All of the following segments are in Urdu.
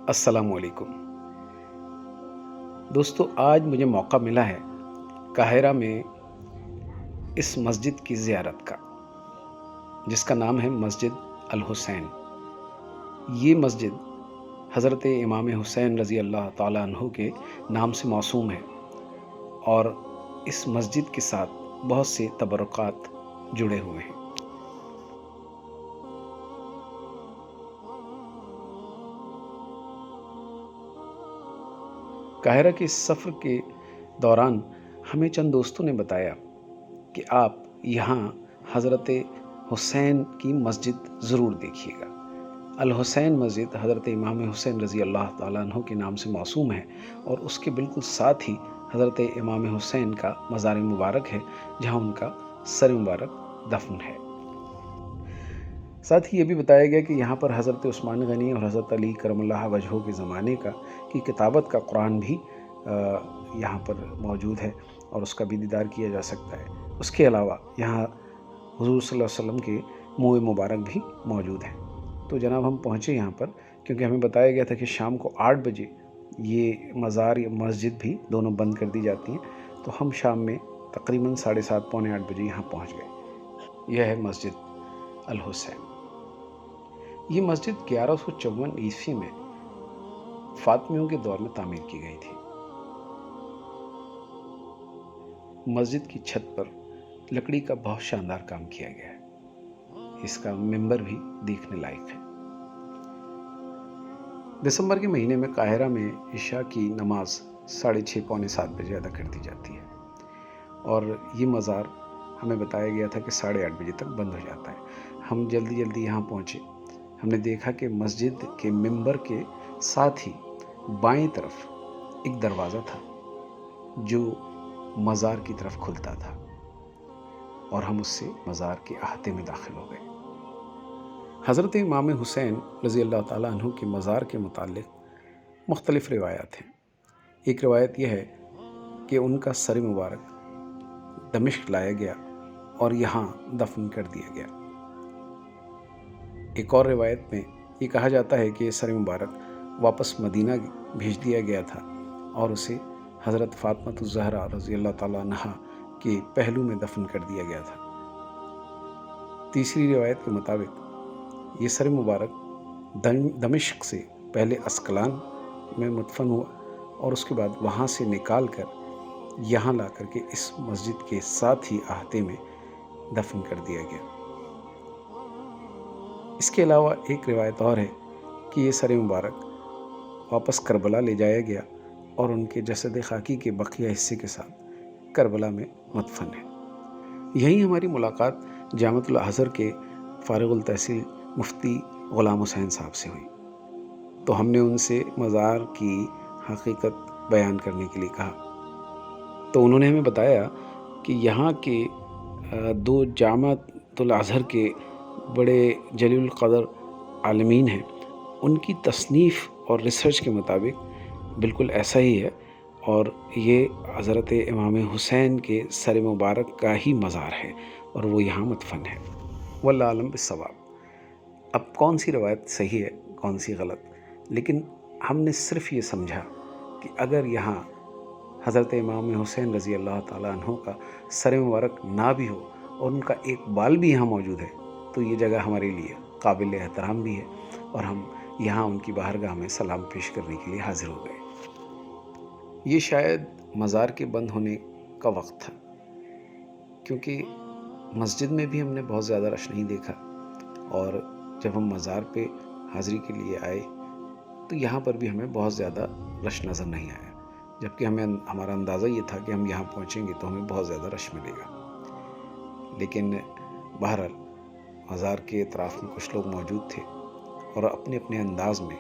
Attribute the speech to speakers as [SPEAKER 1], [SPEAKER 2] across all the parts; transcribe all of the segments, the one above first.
[SPEAKER 1] السلام علیکم دوستو، آج مجھے موقع ملا ہے قاہرہ میں اس مسجد کی زیارت کا، جس کا نام ہے مسجد الحسین۔ یہ مسجد حضرت امام حسین رضی اللہ تعالیٰ عنہ کے نام سے موسوم ہے، اور اس مسجد کے ساتھ بہت سے تبرکات جڑے ہوئے ہیں۔ قاہرہ کے اس سفر کے دوران ہمیں چند دوستوں نے بتایا کہ آپ یہاں حضرت حسین کی مسجد ضرور دیکھیے گا۔ الحسین مسجد حضرت امام حسین رضی اللہ تعالیٰ عنہ کے نام سے موسوم ہے، اور اس کے بالکل ساتھ ہی حضرت امام حسین کا مزار مبارک ہے، جہاں ان کا سر مبارک دفن ہے۔ ساتھ ہی یہ بھی بتایا گیا کہ یہاں پر حضرت عثمان غنی اور حضرت علی کرم اللہ وجہہ کے زمانے کی کتابت کا قرآن بھی یہاں پر موجود ہے، اور اس کا بھی دیدار کیا جا سکتا ہے۔ اس کے علاوہ یہاں حضور صلی اللہ علیہ وسلم کے منہ مبارک بھی موجود ہیں۔ تو جناب ہم پہنچے یہاں پر، کیونکہ ہمیں بتایا گیا تھا کہ شام کو 8 بجے یہ مزار یا مسجد بھی دونوں بند کر دی جاتی ہیں، تو ہم شام میں تقریباً 7:30 پونے 8 بجے یہاں پہنچ گئے۔ یہ ہے مسجد الحسین۔ یہ مسجد 1154 عیسوی میں فاطمیوں کے دور میں تعمیر کی گئی تھی۔ مسجد کی چھت پر لکڑی کا بہت شاندار کام کیا گیا ہے۔ اس کا ممبر بھی دیکھنے لائق ہے۔ دسمبر کے مہینے میں قاہرہ میں عشاء کی نماز 6:30 پونے 7 بجے ادا کر دی جاتی ہے، اور یہ مزار ہمیں بتایا گیا تھا کہ 8:30 بجے تک بند ہو جاتا ہے۔ ہم جلدی یہاں پہنچے۔ ہم نے دیکھا کہ مسجد کے ممبر کے ساتھ ہی بائیں طرف ایک دروازہ تھا جو مزار کی طرف کھلتا تھا، اور ہم اس سے مزار کے احاطے میں داخل ہو گئے۔ حضرت امام حسین رضی اللہ تعالیٰ عنہ کے مزار کے متعلق مختلف روایات ہیں۔ ایک روایت یہ ہے کہ ان کا سر مبارک دمشق لایا گیا اور یہاں دفن کر دیا گیا۔ ایک اور روایت میں یہ کہا جاتا ہے کہ یہ سر مبارک واپس مدینہ بھیج دیا گیا تھا، اور اسے حضرت فاطمہ الزہرا رضی اللہ تعالیٰ عنہا کے پہلو میں دفن کر دیا گیا تھا۔ تیسری روایت کے مطابق یہ سر مبارک دمشق سے پہلے اسقلان میں مدفن ہوا، اور اس کے بعد وہاں سے نکال کر یہاں لا کر کے اس مسجد کے ساتھ ہی احاطے میں دفن کر دیا گیا۔ اس کے علاوہ ایک روایت اور ہے کہ یہ سر مبارک واپس کربلا لے جایا گیا، اور ان کے جسد خاکی کے بقیہ حصے کے ساتھ کربلا میں مدفن ہے۔ یہیں ہماری ملاقات جامعۃ الازہر کے فارغ التحصیل مفتی غلام حسین صاحب سے ہوئی، تو ہم نے ان سے مزار کی حقیقت بیان کرنے کے لیے کہا، تو انہوں نے ہمیں بتایا کہ یہاں کے 2 جامعۃ الازہر کے بڑے جلیل القدر عالمین ہیں، ان کی تصنیف اور ریسرچ کے مطابق بالکل ایسا ہی ہے، اور یہ حضرت امام حسین کے سر مبارک کا ہی مزار ہے، اور وہ یہاں مدفن ہے۔ واللہ اعلم بالصواب۔ اب کون سی روایت صحیح ہے، کون سی غلط، لیکن ہم نے صرف یہ سمجھا کہ اگر یہاں حضرت امام حسین رضی اللہ تعالیٰ عنہ کا سر مبارک نہ بھی ہو، اور ان کا ایک بال بھی یہاں موجود ہے، تو یہ جگہ ہمارے لیے قابل احترام بھی ہے، اور ہم یہاں ان کی بارگاہ میں سلام پیش کرنے کے لیے حاضر ہو گئے۔ یہ شاید مزار کے بند ہونے کا وقت تھا، کیونکہ مسجد میں بھی ہم نے بہت زیادہ رش نہیں دیکھا، اور جب ہم مزار پہ حاضری کے لیے آئے تو یہاں پر بھی ہمیں بہت زیادہ رش نظر نہیں آیا، جبکہ ہمارا اندازہ یہ تھا کہ ہم یہاں پہنچیں گے تو ہمیں بہت زیادہ رش ملے گا۔ لیکن بہرحال مزار کے اطراف میں کچھ لوگ موجود تھے، اور اپنے اپنے انداز میں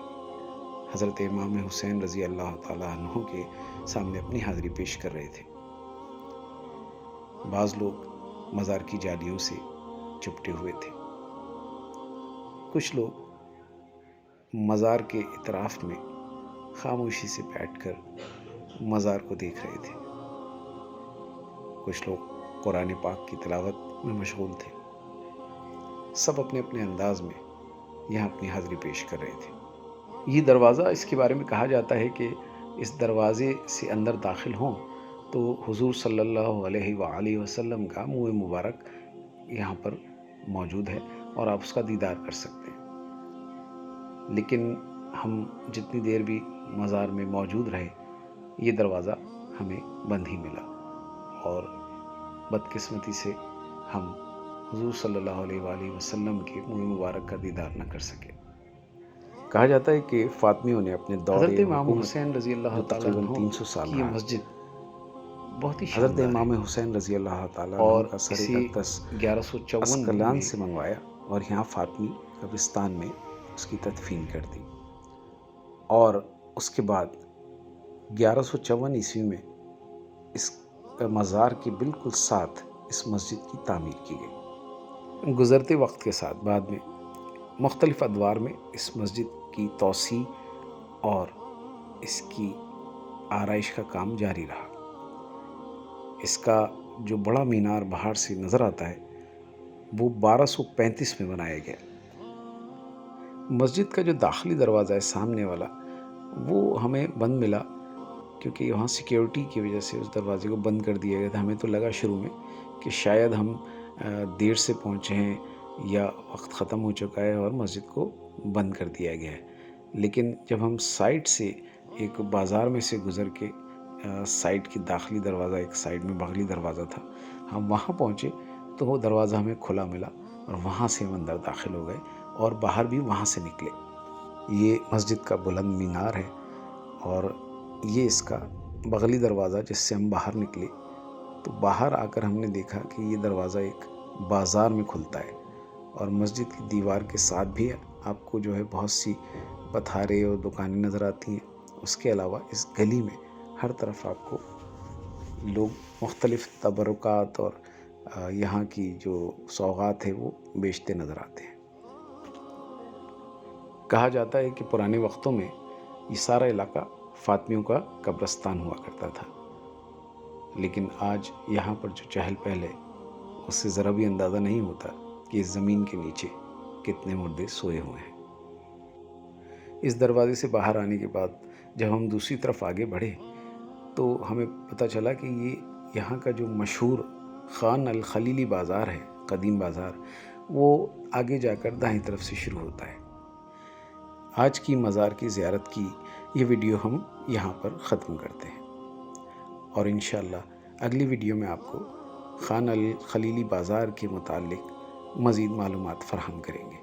[SPEAKER 1] حضرت امام حسین رضی اللہ تعالیٰ عنہ کے سامنے اپنی حاضری پیش کر رہے تھے۔ بعض لوگ مزار کی جالیوں سے چپٹے ہوئے تھے، کچھ لوگ مزار کے اطراف میں خاموشی سے بیٹھ کر مزار کو دیکھ رہے تھے، کچھ لوگ قرآن پاک کی تلاوت میں مشغول تھے۔ سب اپنے اپنے انداز میں یہاں اپنی حاضری پیش کر رہے تھے۔ یہ دروازہ، اس کے بارے میں کہا جاتا ہے کہ اس دروازے سے اندر داخل ہوں تو حضور صلی اللہ علیہ وآلہ وسلم کا منہ مبارک یہاں پر موجود ہے اور آپ اس کا دیدار کر سکتے ہیں۔ لیکن ہم جتنی دیر بھی مزار میں موجود رہے یہ دروازہ ہمیں بند ہی ملا، اور بدقسمتی سے ہم حضور صلی اللہ علیہ وآلہ وسلم کے منہ مبارک کا دیدار نہ کر سکے۔ کہا جاتا ہے کہ فاطمیوں نے اپنے دور
[SPEAKER 2] حضرت امام
[SPEAKER 1] حکومت
[SPEAKER 2] حسین رضی اللہ
[SPEAKER 1] جو
[SPEAKER 2] تعالیٰ
[SPEAKER 1] تقریباً
[SPEAKER 2] عنہ
[SPEAKER 1] 300 سال
[SPEAKER 2] کی یہ
[SPEAKER 1] رہا،
[SPEAKER 2] مسجد بہت ہی
[SPEAKER 1] حضرت
[SPEAKER 2] شاندار
[SPEAKER 1] امام
[SPEAKER 2] ہے،
[SPEAKER 1] حسین رضی اللہ تعالیٰ
[SPEAKER 2] اور
[SPEAKER 1] عنہ کا سر
[SPEAKER 2] اسی
[SPEAKER 1] اقدس
[SPEAKER 2] 1154
[SPEAKER 1] اسقلان
[SPEAKER 2] میں
[SPEAKER 1] سے منگوایا اور یہاں فاطمی قبرستان میں اس کی تدفین کر دی، اور اس کے بعد 1154 عیسوی میں اس مزار کے بالکل ساتھ اس مسجد کی تعمیر کی گئی۔ گزرتے وقت کے ساتھ بعد میں مختلف ادوار میں اس مسجد کی توسیع اور اس کی آرائش کا کام جاری رہا۔ اس کا جو بڑا مینار باہر سے نظر آتا ہے وہ 1235 میں بنایا گیا۔ مسجد کا جو داخلی دروازہ ہے سامنے والا، وہ ہمیں بند ملا کیونکہ وہاں سیکیورٹی کی وجہ سے اس دروازے کو بند کر دیا گیا تھا۔ ہمیں تو لگا شروع میں کہ شاید ہم دیر سے پہنچے ہیں یا وقت ختم ہو چکا ہے اور مسجد کو بند کر دیا گیا ہے، لیکن جب ہم سائڈ سے ایک بازار میں سے گزر کے سائڈ کی داخلی دروازہ، ایک سائڈ میں باغلی دروازہ تھا، ہم وہاں پہنچے تو وہ دروازہ ہمیں کھلا ملا اور وہاں سے ہم اندر داخل ہو گئے اور باہر بھی وہاں سے نکلے۔ یہ مسجد کا بلند مینار ہے اور یہ اس کا بغلی دروازہ جس سے ہم باہر نکلے تو باہر آ کر ہم نے دیکھا کہ یہ دروازہ ایک بازار میں کھلتا ہے، اور مسجد کی دیوار کے ساتھ بھی آپ کو جو ہے بہت سی پتھاریں اور دکانیں نظر آتی ہیں۔ اس کے علاوہ اس گلی میں ہر طرف آپ کو لوگ مختلف تبرکات اور یہاں کی جو سوغات ہے وہ بیچتے نظر آتے ہیں۔ کہا جاتا ہے کہ پرانے وقتوں میں یہ سارا علاقہ فاطمیوں کا قبرستان ہوا کرتا تھا، لیکن آج یہاں پر جو چہل پہل ہے اس سے ذرا بھی اندازہ نہیں ہوتا کہ اس زمین کے نیچے کتنے مردے سوئے ہوئے ہیں۔ اس دروازے سے باہر آنے کے بعد جب ہم دوسری طرف آگے بڑھے تو ہمیں پتہ چلا کہ یہ یہاں کا جو مشہور خان الخلیلی بازار ہے، قدیم بازار، وہ آگے جا کر دائیں طرف سے شروع ہوتا ہے۔ آج کی مزار کی زیارت کی یہ ویڈیو ہم یہاں پر ختم کرتے ہیں، اور انشاءاللہ اگلی ویڈیو میں آپ کو خان الخلیلی بازار کے متعلق مزید معلومات فراہم کریں گے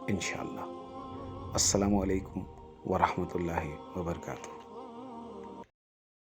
[SPEAKER 1] انشاءاللہ۔ السلام علیکم ورحمۃ اللہ وبرکاتہ۔